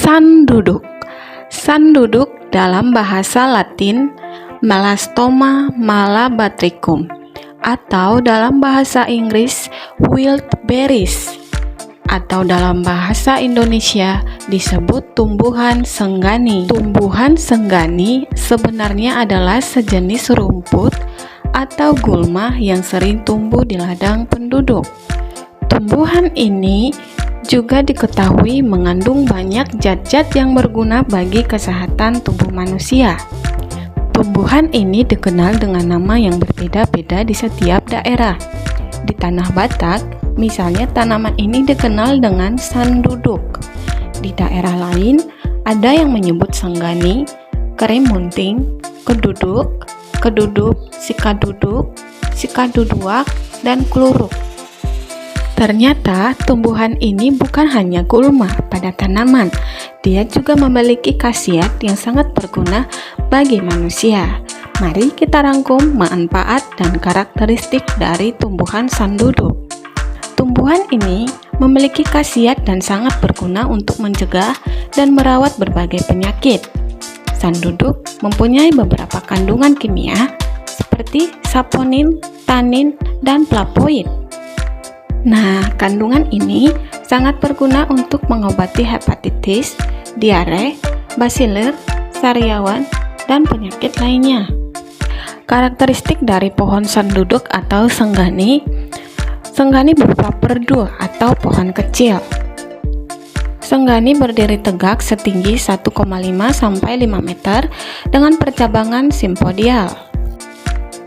Sanduduk. Sanduduk dalam bahasa Latin Melastoma malabatricum atau dalam bahasa Inggris wildberries atau dalam bahasa Indonesia disebut tumbuhan senggani. Tumbuhan senggani sebenarnya adalah sejenis rumput atau gulma yang sering tumbuh di ladang penduduk. Tumbuhan ini juga diketahui mengandung banyak zat-zat yang berguna bagi kesehatan tubuh manusia. Tumbuhan ini dikenal dengan nama yang berbeda-beda di setiap daerah. Di tanah Batak, misalnya tanaman ini dikenal dengan sanduduk. Di daerah lain, ada yang menyebut senggani, kerimunting, keduduk, sikaduduk, sikaduduak, dan kluruk. Ternyata tumbuhan ini bukan hanya gulma pada tanaman, dia juga memiliki khasiat yang sangat berguna bagi manusia. Mari kita rangkum manfaat dan karakteristik dari tumbuhan sanduduk. Tumbuhan ini memiliki khasiat dan sangat berguna untuk mencegah dan merawat berbagai penyakit. Sanduduk mempunyai beberapa kandungan kimia seperti saponin, tanin, dan flavonoid. Nah, kandungan ini sangat berguna untuk mengobati hepatitis, diare, basiler, sariawan, dan penyakit lainnya. Karakteristik dari pohon sanduduk atau senggani berupa perdu atau pohon kecil. Senggani berdiri tegak setinggi 1,5 sampai 5 meter dengan percabangan simpodial.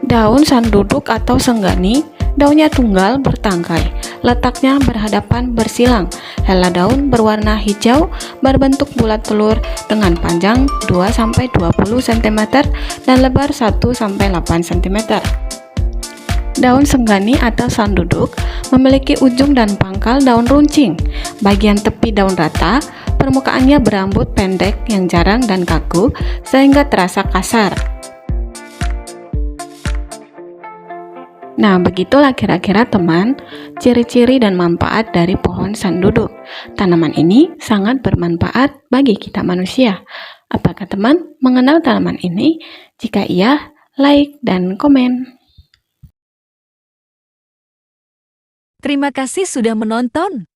Daun sanduduk atau senggani daunnya tunggal bertangkai, letaknya berhadapan bersilang. Helai daun berwarna hijau, berbentuk bulat telur dengan panjang 2-20 cm dan lebar 1-8 cm. Daun senggani atau sanduduk memiliki ujung dan pangkal daun runcing. Bagian tepi daun rata, permukaannya berambut pendek yang jarang dan kaku sehingga terasa kasar. Nah, begitulah kira-kira teman, ciri-ciri dan manfaat dari pohon sanduduk. Tanaman ini sangat bermanfaat bagi kita manusia. Apakah teman mengenal tanaman ini? Jika iya, like dan komen. Terima kasih sudah menonton.